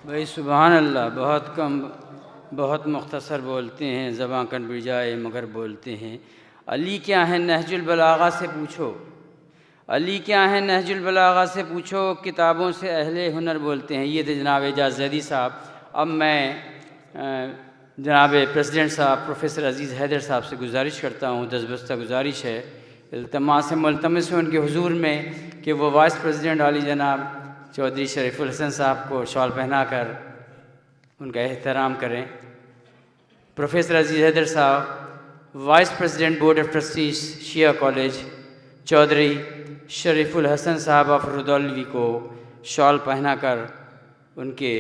भाई सुबहान अल्लाह, बहुत कम, बहुत मुख्तसर बोलते हैं, ज़बां कन जाए मगर बोलते हैं। अली क्या है नहजुल बलागा से पूछो, अली क्या है नहजुल बलागा से पूछो, किताबों से अहले हुनर बोलते हैं। ये थे जनाब एजाज़ ज़ैदी साहब। अब मैं जनाब प्रेसिडेंट साहब प्रोफेसर अज़ीज़ हैदर साहब से गुजारिश करता हूँ, दसबस्ता गुजारिश है, इल्तमास मुल्तमस है उनके हुजूर में कि वो वाइस प्रेसिडेंट आली जनाब चौधरी शरीफुल हसन साहब को शॉल पहना कर उनका एहतराम करें। Professor Aziz Haider sahab, vice president board of trustees Shia college, Chaudhary Shariful Hasan sahab of रुदौलवी को शॉल पहना कर उनके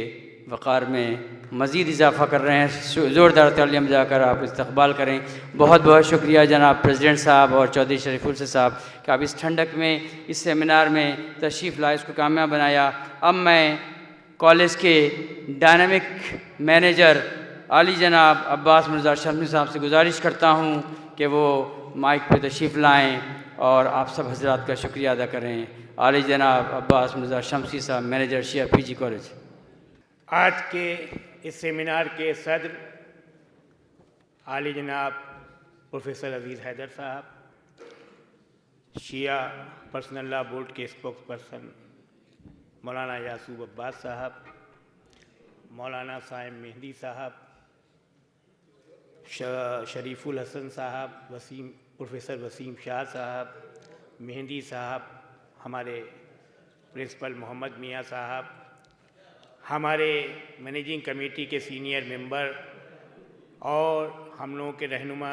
वक़ार में मज़ीद इजाफ़ा कर रहे हैं। ज़ोरदार तालियां बजाकर आप इस्तक़बाल करें। बहुत बहुत शुक्रिया जनाब प्रेसिडेंट साहब और चौधरी शरीफुल साहब कि आप इस ठंडक में, इस सेमिनार में तशरीफ़ लाए, इसको कामयाब बनाया। अब मैं कॉलेज के डायनामिक मैनेजर आली जनाब अब्बास मिर्ज़ा शम्सी साहब से गुजारिश करता हूँ कि वो माइक पर तशरीफ़ लाएँ और आप सब हज़रात का शुक्रिया अदा करें। आली जनाब अब्बास मिर्ज़ा शम्सी साहब, मैनेजर शिया पीजी कॉलेज। आज के इस सेमिनार के सदर आली जनाब प्रोफेसर अज़ीज़ हैदर साहब, शिया पर्सनल लॉ बोर्ड के स्पोक्स पर्सन मौलाना यासूब अब्बास साहब, मौलाना साइम मेहदी साहब, शरीफुल हसन साहब, प्रोफेसर वसीम शाह साहब, मेहदी साहब, हमारे प्रिंसिपल मोहम्मद मियाँ साहब, हमारे मैनेजिंग कमेटी के सीनियर मेंबर और हम लोगों के रहनुमा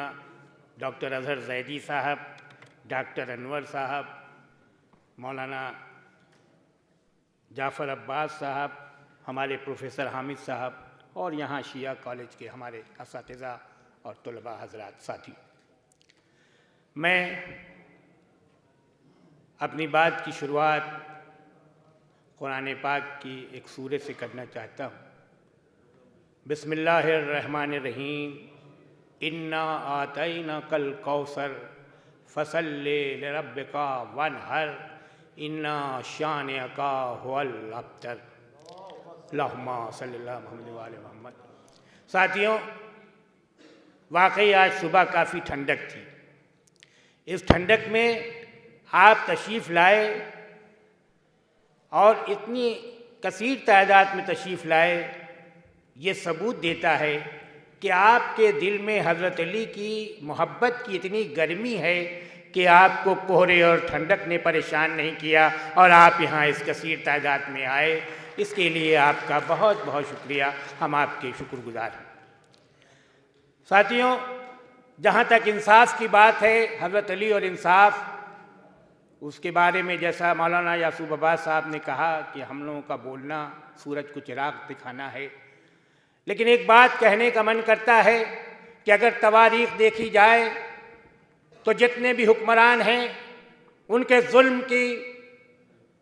डॉक्टर अज़हर ज़ैदी साहब, डॉक्टर अनवर साहब, मौलाना जाफ़र अब्बास साहब, हमारे प्रोफेसर हामिद साहब और यहाँ शिया कॉलेज के हमारे असातिज़ा और तलबा हज़रात साथी, मैं अपनी बात की शुरुआत कुरान पाक की एक सूरत से करना चाहता हूँ। बिस्मिल्लाहिर्रहमानिर्रहीम, इन्ना आतैना कल कौसर फसल्ले लिरब्बिका वनहर इन्ना शानिअका हुवल अब्तर। अल्लाहुम्मा सल्ली अला मुहम्मद व आले मुहम्मद। साथियों, वाकई आज सुबह काफ़ी ठंडक थी। इस ठंडक में आप तशरीफ़ लाए और इतनी कसीर तादाद में तशरीफ़ लाए, ये सबूत देता है कि आपके दिल में हज़रत अली की मोहब्बत की इतनी गर्मी है कि आपको कोहरे और ठंडक ने परेशान नहीं किया और आप यहाँ इस कसीर तादाद में आए। इसके लिए आपका बहुत बहुत शुक्रिया, हम आपके शुक्रगुज़ार हैं। साथियों, जहाँ तक इंसाफ की बात है, हज़रत अली और इंसाफ, उसके बारे में जैसा मौलाना यासूब अब्बास साहब ने कहा कि हम लोगों का बोलना सूरज को चिराग दिखाना है, लेकिन एक बात कहने का मन करता है कि अगर तवारीख़ देखी जाए तो जितने भी हुक्मरान हैं उनके जुल्म की,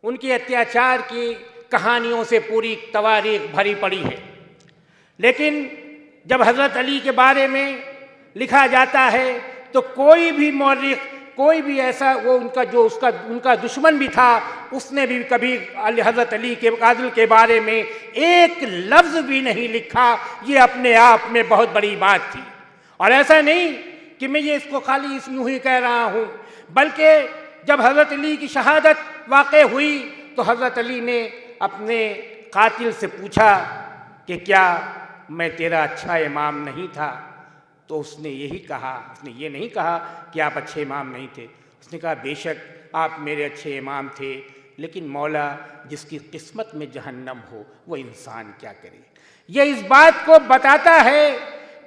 उनकी अत्याचार की कहानियों से पूरी तवारीख़ भरी पड़ी है। लेकिन जब हज़रत अली के बारे में लिखा जाता है तो कोई भी मौर्रिख, कोई भी ऐसा, वो उनका दुश्मन भी था, उसने भी कभी हज़रत अली के कातिल के बारे में एक लफ्ज़ भी नहीं लिखा। ये अपने आप में बहुत बड़ी बात थी। और ऐसा नहीं कि मैं ये इसको खाली यूँ ही कह रहा हूँ, बल्कि जब हज़रत अली की शहादत वाक़े हुई तो हज़रत अली ने अपने कातिल से पूछा कि क्या मैं तेरा अच्छा इमाम नहीं था? तो उसने यही कहा, उसने ये नहीं कहा कि आप अच्छे इमाम नहीं थे, उसने कहा बेशक आप मेरे अच्छे इमाम थे, लेकिन मौला जिसकी किस्मत में जहन्नम हो वो इंसान क्या करे। ये इस बात को बताता है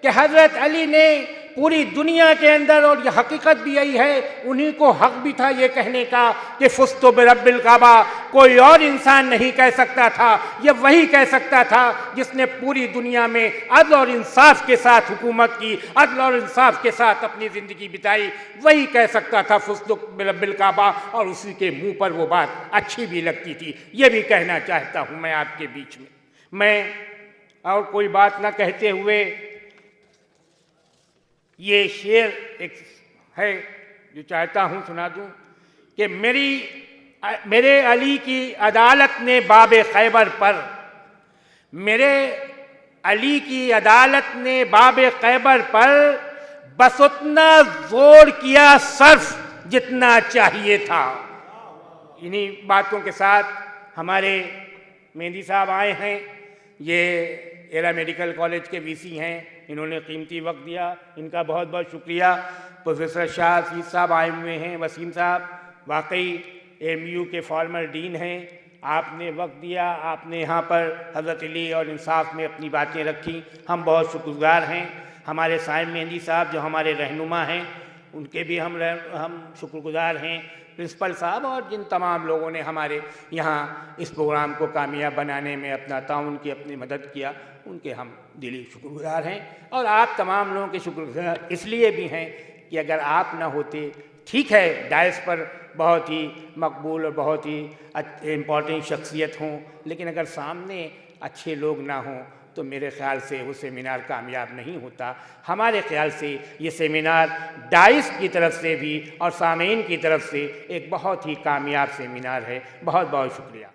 कि हज़रत अली ने पूरी दुनिया के अंदर, और ये हकीकत भी यही है, उन्हीं को हक भी था ये कहने का कि फुस्तु बिरब्बिल काबा, कोई और इंसान नहीं कह सकता था, ये वही कह सकता था जिसने पूरी दुनिया में अदल और इंसाफ के साथ हुकूमत की, अदल और इंसाफ के साथ अपनी ज़िंदगी बिताई, वही कह सकता था फुस्तु बिरब्बिल काबा, और उसी के मुंह पर वो बात अच्छी भी लगती थी। ये भी कहना चाहता हूँ मैं आपके बीच में। मैं और कोई बात ना कहते हुए, ये शेर एक है जो चाहता हूँ सुना दूँ कि मेरे अली की अदालत ने बाब खैबर पर मेरे अली की अदालत ने बाबे खैबर पर बस उतना जोर किया सर्फ जितना चाहिए था। इन्हीं बातों के साथ हमारे मेहंदी साहब आए हैं। ये एरा मेडिकल कॉलेज के वीसी हैं, इन्होंने कीमती वक्त दिया, इनका बहुत बहुत शुक्रिया। प्रोफेसर शाह हफीज साहब आए हुए हैं, वसीम साहब वाकई एमयू के फॉर्मर डीन हैं, आपने वक्त दिया, आपने यहाँ पर हज़रत अली और इंसाफ में अपनी बातें रखी, हम बहुत शुक्रगुजार हैं। हमारे साइम मेहंदी साहब जो हमारे रहनुमा हैं, उनके भी हम शुक्रगुजार हैं। प्रिंसिपल साहब और जिन तमाम लोगों ने हमारे यहाँ इस प्रोग्राम को कामयाब बनाने में अपना ताउन की अपनी मदद किया, उनके हम दिली शुक्रगुजार हैं। और आप तमाम लोगों के शुक्रगुजार इसलिए भी हैं कि अगर आप ना होते, ठीक है डायस पर बहुत ही मकबूल और बहुत ही इम्पॉर्टेंट शख्सियत हों, लेकिन अगर सामने अच्छे लोग ना हों तो मेरे ख़्याल से वो सेमिनार कामयाब नहीं होता। हमारे ख़्याल से ये सेमिनार डाइस की तरफ से भी और सामीन की तरफ से एक बहुत ही कामयाब सेमिनार है। बहुत बहुत शुक्रिया।